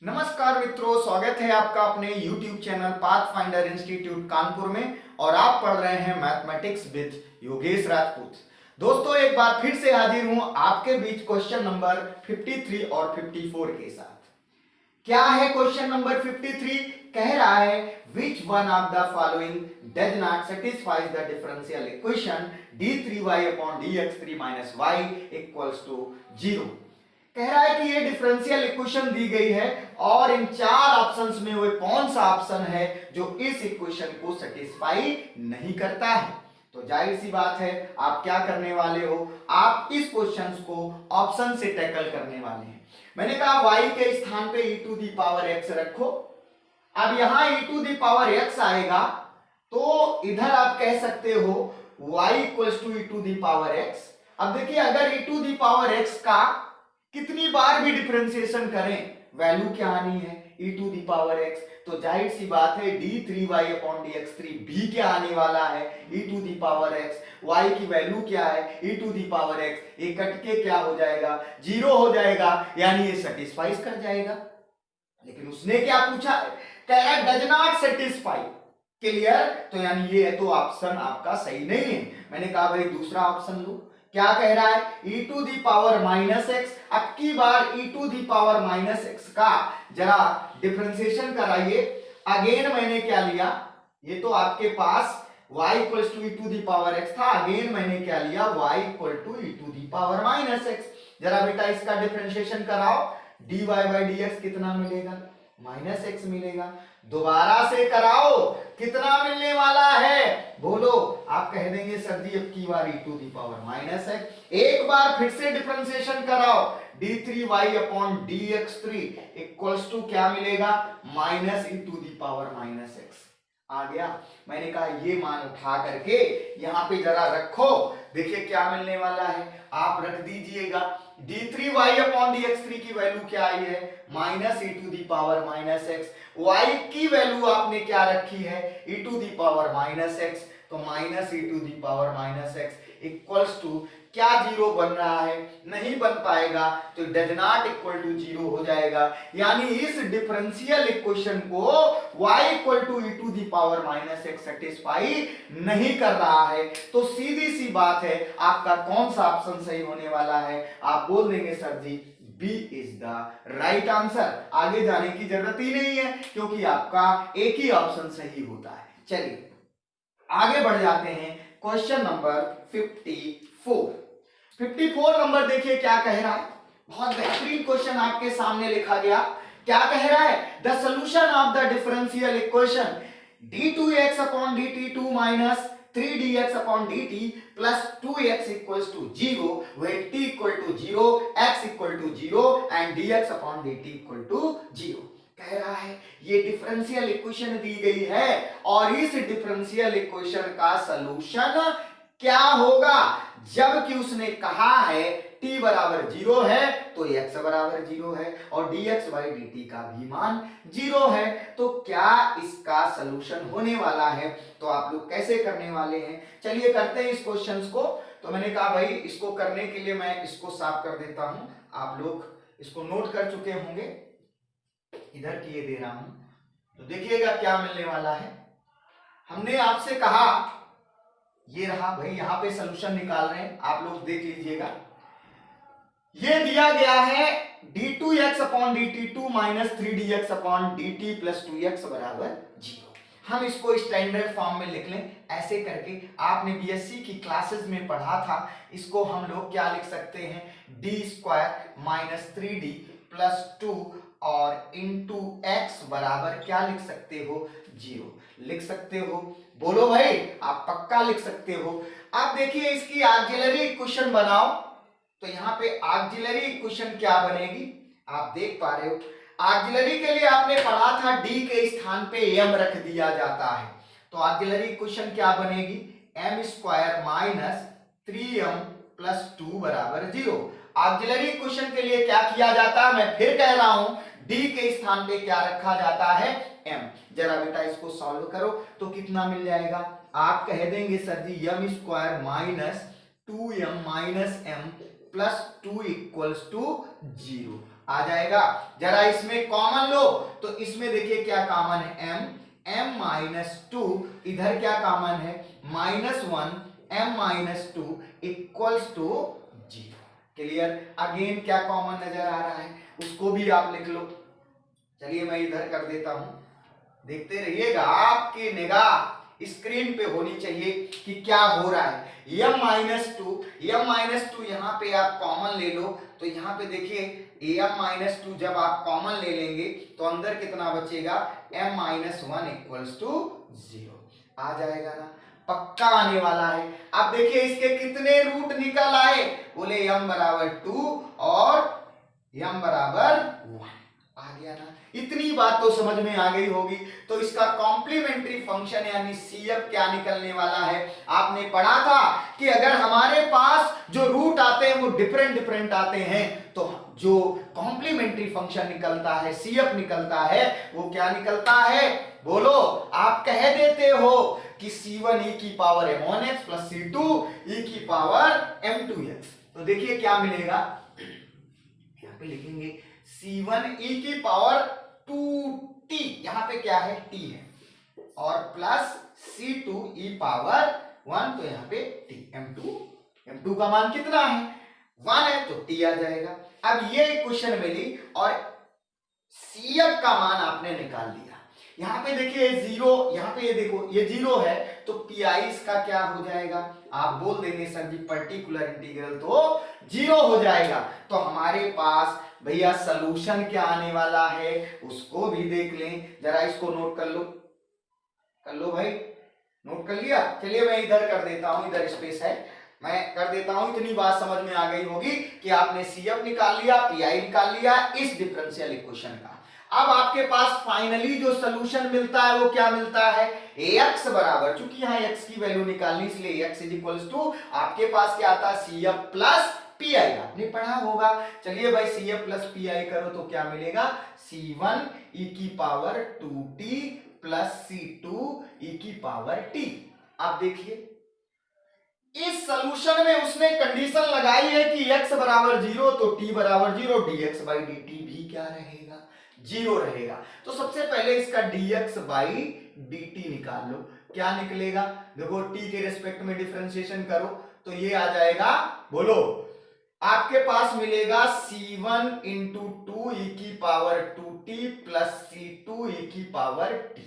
नमस्कार मित्रों, स्वागत है आपका अपने YouTube channel path finder institute Kanpur में। और आप पढ़ रहे हैं मैथमेटिक्स विद योगेश राजपूत। दोस्तों, एक बार फिर से हाजिर हूं आपके बीच क्वेश्चन नंबर 53 और 54 के साथ। क्या है क्वेश्चन नंबर 53? कह रहा है which one of the following does not satisfies the differential equation d3y upon dx3 minus y equals to 0। कह रहा है कि ये डिफरेंशियल इक्वेशन दी गई है और इन चार ऑप्शंस में वो कौन सा ऑप्शन है जो इस इक्वेशन को सेटिस्फाई नहीं करता है। तो जाहिर सी बात है, आप क्या करने वाले हो, आप इस क्वेश्चन को ऑप्शन से टैकल करने वाले हैं। मैंने कहा y के स्थान पे e to the power x रखो। अब यहां e to the power x आएगा तो इधर आप कह सकते हो y equals to e to the power x। अब देखिए, अगर e to the power x का कितनी बार भी डिफरेंशिएशन करें, वैल्यू क्या आनी है e to the power x। तो जाहिर सी बात है d3y अपॉन dx3 भी क्या आने वाला है e to the power x। y की वैल्यू क्या है e to the power x। ये कट के क्या हो जाएगा, 0 हो जाएगा, यानी ये सेटिस्फाइज कर जाएगा। लेकिन उसने क्या पूछा, कह रहा डज नॉट सेटिस्फाई। क्लियर? तो यानी ये तो ऑप्शन आपका सही नहीं है। मैंने कहा भाई दूसरा ऑप्शन लो। क्या कह रहा है e to the power minus x. अब की बार e to the power minus x का जरा डिफरेंशिएशन कराइए। अगेन मैंने क्या लिया, ये तो आपके पास y equals to e to the power x था। अगेन मैंने क्या लिया, y equal to e to the power minus x. जरा बेटा इसका डिफरेंशिएशन कराओ, dy बाई dx कितना मिलेगा, माइनस एक्स मिलेगा। दोबारा से कराओ, कितना मिलने वाला है बोलो। आप कह देंगे सर जी अब की बार e to the power minus x. एक बार फिर से डिफरेंशिएशन कराओ, d3y upon dx3 equals to क्या मिलेगा, minus e to the power minus x. आ गया। मैंने कहा ये मान उठा करके यहां पे जरा रखो, देखिए क्या मिलने वाला है। आप रख दीजिएगा d3y अपॉन dx3 की वैल्यू क्या आई है, minus e to the power minus x. y की वैल्यू आपने क्या रखी है, e to the power minus x. तो minus e to the power minus x equals to क्या 0 बन रहा है, नहीं बन पाएगा, तो डज नॉट इक्वल टू 0 हो जाएगा। यानी इस डिफरेंशियल इक्वेशन को y equal to e to the power minus x satisfy नहीं कर रहा है। तो सीधी सी बात है, आपका कौन सा ऑप्शन सही होने वाला है। आप बोल देंगे sir ji B is the right answer. आगे जाने की जरूरत ही नहीं है क्योंकि आपका एक ही ऑप्शन सही होता है। चलिए आगे बढ़ जाते हैं। क्वेश्चन नंबर 54 नंबर देखिए क्या कह रहा है। बहुत बेहतरीन क्वेश्चन आपके सामने लिखा गया। क्या कह रहा है, the solution of the differential equation d2x upon dt2 minus 3dx upon dt plus 2x equals to 0 where t equal to 0, x equal to 0 and dx upon dt equal to 0। कह रहा है ये डिफरेंशियल इक्वेशन दी गई है और इस differential equation का solution क्या होगा। जबकि उसने कहा है t बराबर 0 है तो x बराबर 0 है और dx बाई dt का भी मान 0 है। तो क्या इसका सलूशन होने वाला है। तो आप लोग कैसे करने वाले हैं, चलिए करते हैं इस क्वेश्चंस को। तो मैंने कहा भाई इसको करने के लिए मैं इसको साफ कर देता हूं। आप लोग इसको नोट कर चुके होंगे, इधर किए दे रहा हूं। तो देखिएगा क्या मिलने वाला है। हमने आपसे कहा, ये रहा भाई, यहां पे सलूशन निकाल रहे हैं, आप लोग देख लीजिएगा। ये दिया गया है d2x upon dt2 minus 3dx upon dt plus 2x बराबर 0। हम इसको स्टैंडर्ड फॉर्म में लिख लें ऐसे करके। आपने बीएससी की क्लासेस में पढ़ा था। इसको हम लोग क्या लिख सकते हैं, d square minus 3d plus 2 और इंटू एक्स बराबर क्या लिख सकते हो, 0 लिख सकते हो। बोलो भाई, आप पक्का लिख सकते हो। अब देखिए इसकी ऑक्सिलरी इक्वेशन बनाओ। तो यहाँ पे ऑक्सिलरी इक्वेशन क्या बनेगी, आप देख पा रहे हो। ऑक्सिलरी के लिए आपने पढ़ा था d के स्थान पे m रख दिया जाता है। तो ऑक्सिलरी इक्वेशन क्या बनेगी, m square minus 3m plus 2 बराबर 0। ऑक्सिलरी इक्वेशन के लिए क्या किया जाता है, मैं फिर कह रहा हूं, d के स्थान पे क्या रखा जाता है, m। जरा बेटा इसको सॉल्व करो तो कितना मिल जाएगा। आप कह देंगे sir ji m square minus 2m minus m plus 2 equals to 0। आ जाएगा। जरा इसमें कॉमन लो तो इसमें देखिए क्या कॉमन है, m माइनस टू, इधर क्या कॉमन है -1 m minus two equals to 0। Clear. Again क्या कॉमन नजर आ रहा है उसको भी आप लिख लो। चलिए मैं इधर कर देता हूं, देखते रहिएगा, आपकी निगाह स्क्रीन पे होनी चाहिए कि क्या हो रहा है। m माइनस टू यहाँ पे आप कॉमन ले लो तो यहाँ पे देखिए m माइनस टू जब आप कॉमन ले लेंगे तो अंदर कितना बचेगा, m minus one equals to 0 आ जाएगा ना, पक्का आने वाला है। अब देखिए इसके कितने रूट निकल आए, बोले m बराबर 2 और m बराबर 1 आ गया ना। इतनी बात तो समझ में आ गई होगी। तो इसका कॉम्प्लीमेंट्री फंक्शन यानी CF क्या निकलने वाला है, आपने पढ़ा था कि अगर हमारे पास जो रूट आते हैं वो डिफरेंट आते हैं तो जो कॉम्प्लीमेंट्री फंक्शन निकलता है, CF निकलता है, वो क्या निकलता है, बोलो। आप कह देते हो कि C1 e की power m1x plus C2 e की पावर m2x। तो देखिए क्या मिलेगा, यहां पे लिखेंगे C1 e की पावर 2t, यहां पे क्या है t है, और प्लस C2 e पावर 1, तो यहां पे t, m2 का मान कितना है 1 है तो t आ जाएगा। अब ये क्वेश्चन मिली और CF का मान आपने निकाल लिया। यहाँ पे देखिए 0, यहाँ पे ये देखो ये 0 है तो PI इसका क्या हो जाएगा, आप बोल देंगे सर जी पर्टिकुलर इंटीग्रल तो 0 हो जाएगा। तो हमारे पास भैया सलूशन क्या आने वाला है उसको भी देख लें, जरा इसको नोट कर लो भाई, नोट कर लिया। चलिए मैं इधर कर देता हूं, इधर स्पेस है, मैं कर देता हूं। इतनी बात समझ में आ गई होगी कि आपने CF निकाल लिया, PI निकाल लिया इस डिफरेंशियल इक्वेशन का। अब आपके पास फाइनली जो सॉल्यूशन मिलता है वो क्या मिलता है, Ax बराबर, चूंकि यहाँ x की वैल्यू निकालनी इसलिए x इज इक्वल्स टू आपके पास क्या आता है CF प्लस PI, आपने पढ़ा होगा। चलिए भाई CF प्लस PI करो तो क्या मिलेगा, C1 e की power 2t plus C2 e की पावर t। आप देखिए इस सॉल्यूशन में उसने कंडीशन लगाई है कि x बराबर 0 तो t बराबर 0, dx बाई dt भी क्या रहेगा, 0 रहेगा। तो सबसे पहले इसका dx बाई dt निकाल लो, क्या निकलेगा, देखो t के रेस्पेक्ट में डिफरेंशिएशन करो तो ये आ जाएगा, बोलो, आपके पास मिलेगा C1 इंटू 2 e की power 2t plus C2 e की पावर t।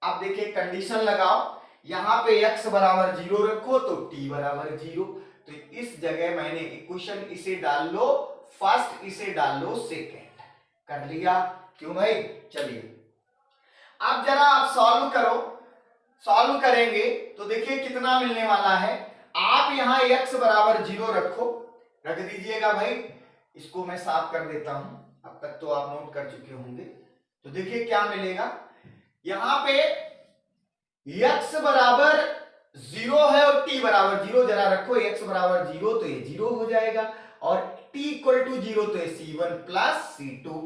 अब देखिए कंडीशन लगाओ, यहां पे x बराबर 0 रखो तो t बराबर 0, तो इस जगह मैंने इक्वेशन इसे डाल लो फर्स्ट, इसे डाल लो सेकेंड, कर लिया, क्यों भाई। चलिए अब जरा आप सॉल्व करो, सॉल्व करेंगे तो देखिए कितना मिलने वाला है। आप यहां x बराबर 0 रख दीजिएगा भाई, इसको मैं साफ कर देता हूं, अब तक तो आप नोट कर चुके होंगे। तो देखिए क्या मिलेगा, यहां पे x बराबर 0 है और t बराबर 0, जरा रखो x बराबर 0 तो ये 0 हो जाएगा और t इक्वल टू 0 तो ये C1 प्लस C2,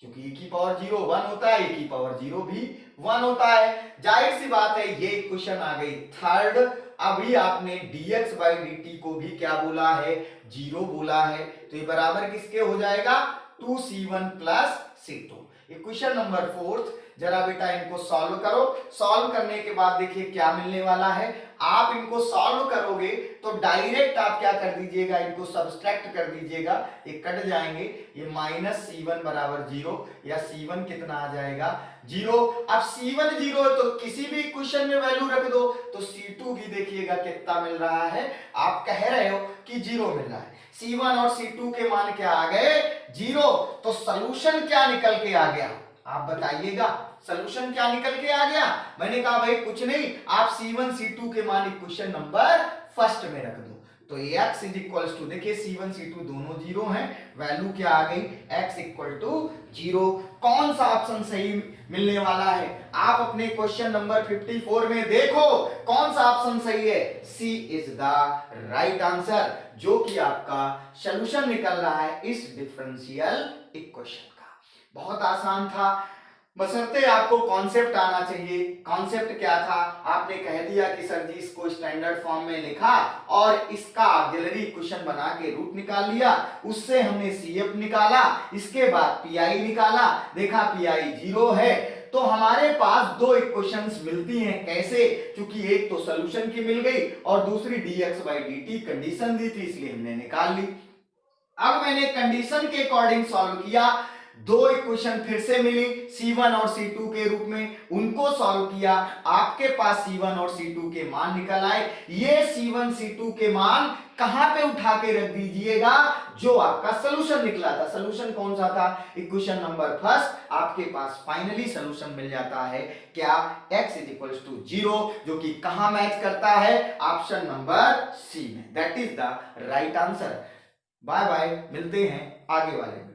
क्योंकि e की पावर 0 1 होता है, e की पावर 0 भी 1 होता है। जाहिर सी बात है ये क्वेश्चन आ गई थर्ड। अभी आपने dx बाई dt को भी क्या बोला है, 0 बोला है, तो ये बराबर किसके हो जाएगा, 2C1 plus C2। Equation number fourth, जरा बेटा इनको सॉल्व करो। सॉल्व करने के बाद देखिए क्या मिलने वाला है, आप इनको सॉल्व करोगे तो डायरेक्ट आप क्या कर दीजिएगा, इनको सब्सट्रैक्ट कर दीजिएगा, ये कट जाएंगे, ये माइनस C1 बराबर 0 या C1 कितना आ जाएगा 0। अब C1 0 है तो किसी भी इक्वेशन में वैल्यू रख दो, तो C2 भी देखिएगा कितना मिल रहा है, आप कह रहे हो कि 0 मिल रहा है। C1 और C2 के मान क्या आ गए 0, तो सॉल्यूशन क्या निकल के आ गया, आप बताइएगा सॉल्यूशन क्या निकल के आ गया। मैंने कहा भाई कुछ नहीं, आप C1 C2 के मान इक्वेशन नंबर फर्स्ट में रख दो, तो x इज इक्वल्स टू, देखिए C1 C2 दोनों 0 हैं, वैल्यू क्या आ गई x इक्वल टू 0। कौन सा ऑप्शन सही मिलने वाला है, आप अपने क्वेश्चन नंबर 54 में देखो कौन सा ऑप्शन सही है, C is the right answer, जो कि आपका सॉल्यूशन निकल रहा है इस डिफरेंशियल इक्वेशन का। बहुत आसान था, बशर्ते आपको कॉन्सेप्ट आना चाहिए। कॉन्सेप्ट क्या था, आपने कह दिया कि सर जी इसको स्टैंडर्ड फॉर्म में लिखा और इसका ऑक्सिलरी क्वेश्चन बना के रूट निकाल लिया, उससे हमने सीएफ निकाला, इसके बाद पीआई निकाला, देखा पीआई 0 है, तो हमारे पास दो इक्वेशंस मिलती हैं। कैसे? क्योंकि एक तो सॉल्यूशन की मिल गई और दूसरी dx/dt कंडीशन दी थी, इसलिए हमने निकाल ली। अब मैंने कंडीशन के अकॉर्डिंग सॉल्व किया, दो इक्वेशन फिर से मिली C1 और C2 के रूप में, उनको सॉल्व किया, आपके पास C1 और C2 के मान निकल आए। ये C1 C2 के मान कहां पे उठा के रख दीजिएगा, जो आपका सोल्यूशन निकला था। सोल्यूशन कौन सा था? इक्वेशन नंबर फर्स्ट, आपके पास फाइनली सोल्यूशन मिल जाता है क्या, x = 0, जो कि कहां मैच करता है, ऑप्शन नंबर सी में। That is the right answer. Bye bye, मिलते हैं आगे वाले।